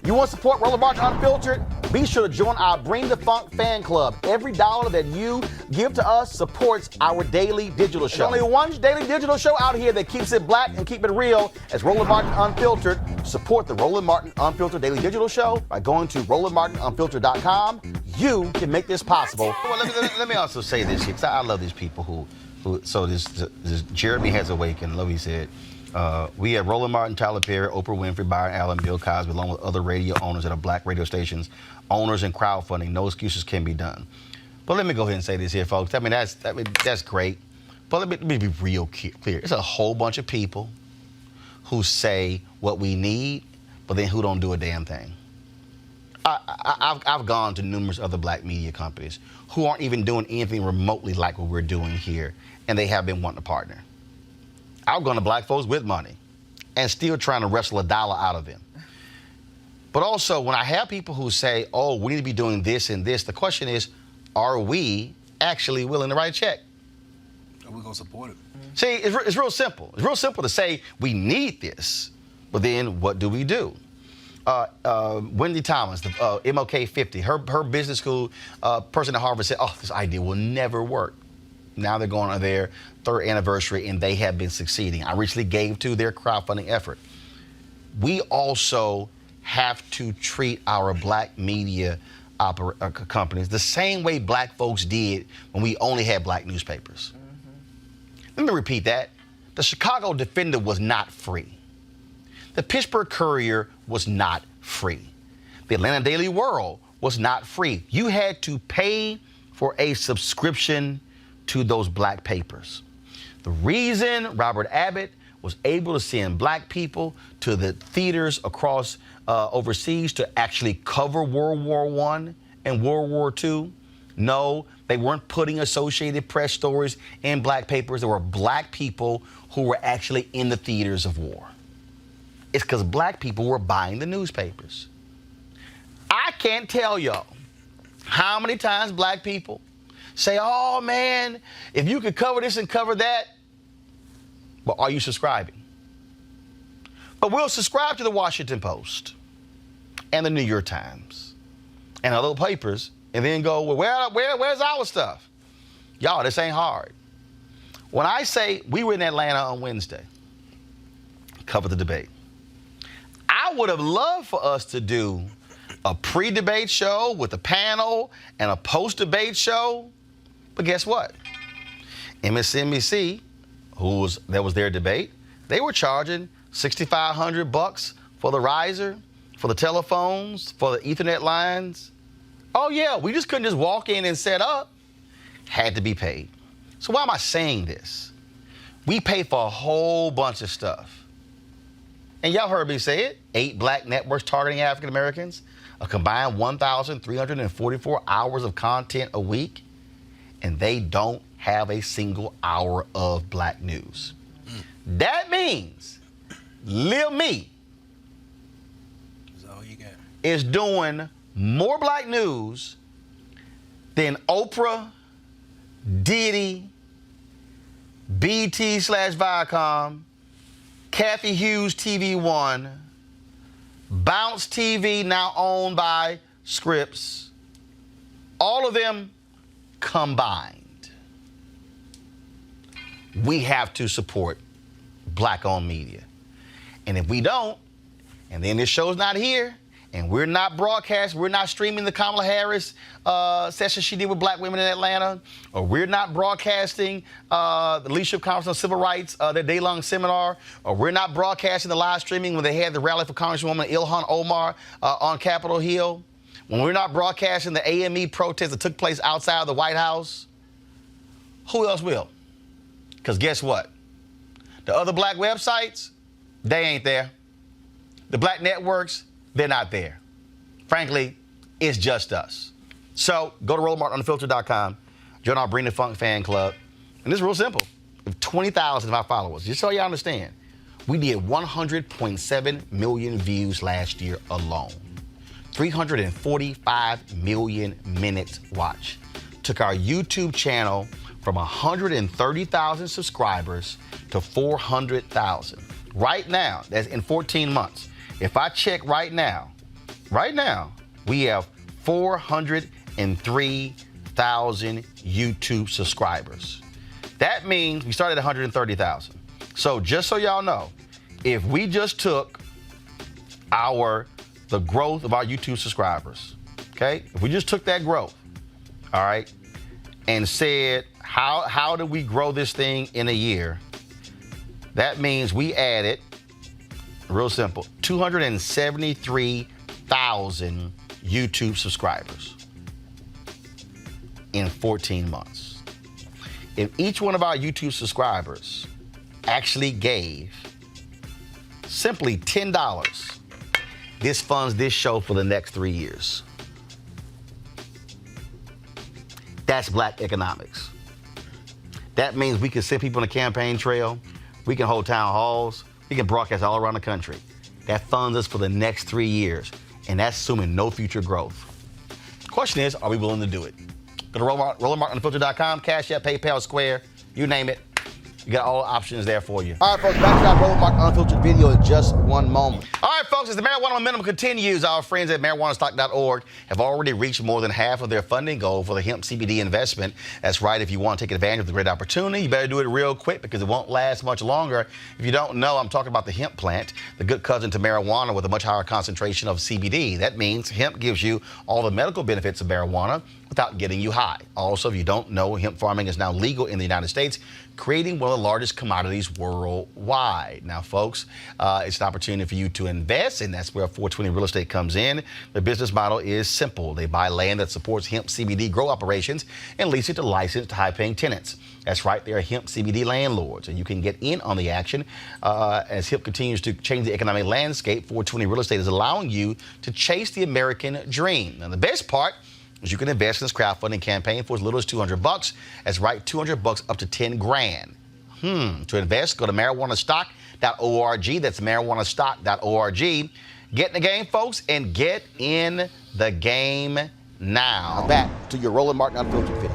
You want to support Roland Martin Unfiltered? Be sure to join our Bring the Funk fan club. Every dollar that you give to us supports our daily digital show. There's only one daily digital show out here that keeps it black and keep it real. As Roland Martin Unfiltered. Support the Roland Martin Unfiltered daily digital show by going to RolandMartinUnfiltered.com. You can make this possible. Well, let me also say this here, because I love these people who so this Jeremy has awakened. Love, he said. We have Roland Martin, Tyler Perry, Oprah Winfrey, Byron Allen, Bill Cosby, along with other radio owners that are black radio stations, owners and crowdfunding. No excuses can be done. But let me go ahead and say this here, folks. That's great. But let me be real clear. It's a whole bunch of people who say what we need, but then who don't do a damn thing. I've gone to numerous other black media companies who aren't even doing anything remotely like what we're doing here, and they have been wanting to partner. I've gone to black folks with money and still trying to wrestle a dollar out of them. But also, when I have people who say, oh, we need to be doing this and this, the question is, are we actually willing to write a check? Are we going to support it? See, it's real simple. It's real simple to say we need this, but then what do we do? Wendy Thomas, the MLK 50, her business school person at Harvard said, oh, this idea will never work. Now they're going on their third anniversary, and they have been succeeding. I recently gave to their crowdfunding effort. We also have to treat our black media companies the same way black folks did when we only had black newspapers. Let me repeat that. The Chicago Defender was not free. The Pittsburgh Courier was not free. The Atlanta Daily World was not free. You had to pay for a subscription to those black papers. The reason Robert Abbott was able to send black people to the theaters across overseas to actually cover World War I and World War II, no, they weren't putting Associated Press stories in black papers. There were black people who were actually in the theaters of war. It's because black people were buying the newspapers. I can't tell y'all how many times black people say, oh, man, if you could cover this and cover that, but are you subscribing? But we'll subscribe to the Washington Post and the New York Times and other papers and then go, well, where's our stuff? Y'all, this ain't hard. When I say we were in Atlanta on Wednesday, cover the debate, I would have loved for us to do a pre-debate show with a panel and a post-debate show. But guess what? MSNBC, that was their debate, they were charging $6,500 for the riser, for the telephones, for the Ethernet lines. Oh, yeah, we just couldn't just walk in and set up. Had to be paid. So why am I saying this? We pay for a whole bunch of stuff. And y'all heard me say it, 8 black networks targeting African Americans, a combined 1,344 hours of content a week, and they don't have a single hour of black news. That means Lil Me is doing more black news than Oprah, Diddy, BT/Viacom, Kathy Hughes TV One, Bounce TV, now owned by Scripps, all of them combined. We have to support black-owned media. And if we don't, and then this show's not here, and we're not broadcasting, we're not streaming the Kamala Harris session she did with black women in Atlanta, or we're not broadcasting the Leadership Conference on Civil Rights, their day-long seminar, or we're not broadcasting the live streaming when they had the rally for Congresswoman Ilhan Omar on Capitol Hill, when we're not broadcasting the AME protest that took place outside of the White House, who else will? Because guess what? The other black websites, they ain't there. The black networks, they're not there. Frankly, it's just us. So go to RolandMartinUnfiltered.com, join our Bring the Funk fan club. And this is real simple. We have 20,000 of our followers. Just so you understand, we did 100.7 million views last year alone. 345 million minutes watched. Took our YouTube channel from 130,000 subscribers to 400,000. Right now, that's in 14 months. If I check right now, right now, we have 403,000 YouTube subscribers. That means we started at 130,000. So just so y'all know, if we just took the growth of our YouTube subscribers, okay? If we just took that growth, all right, and said, how do we grow this thing in a year? That means we added, real simple, 273,000 YouTube subscribers in 14 months. If each one of our YouTube subscribers actually gave simply $10, this funds this show for the next 3 years. That's black economics. That means we can send people on the campaign trail, we can hold town halls, we can broadcast all around the country. That funds us for the next 3 years, and that's assuming no future growth. Question is, are we willing to do it? Go to RolandMartinUnfiltered.com, Cash App, PayPal, Square, you name it. You got all the options there for you. All right, folks, back to our Roland Martin Unfiltered video in just one moment. All right, folks, as the marijuana momentum continues, our friends at marijuanastock.org have already reached more than half of their funding goal for the hemp CBD investment. That's right. If you want to take advantage of the great opportunity, you better do it real quick because it won't last much longer. If you don't know, I'm talking about the hemp plant, the good cousin to marijuana with a much higher concentration of CBD. That means hemp gives you all the medical benefits of marijuana without getting you high. Also, if you don't know, hemp farming is now legal in the United States, creating one of the largest commodities worldwide. Now, folks, it's an opportunity for you to invest, and that's where 420 Real Estate comes in. The business model is simple. They buy land that supports hemp CBD grow operations and lease it to licensed high-paying tenants. That's right, they're hemp CBD landlords, and you can get in on the action. As hemp continues to change the economic landscape, 420 Real Estate is allowing you to chase the American dream. Now, the best part is you can invest in this crowdfunding campaign for as little as $200. That's right, $200 up to 10 grand. To invest, go to marijuanastock.org. That's marijuanastock.org. Get in the game, folks, and get in the game now. Back to your Roland Martin Unfiltered video.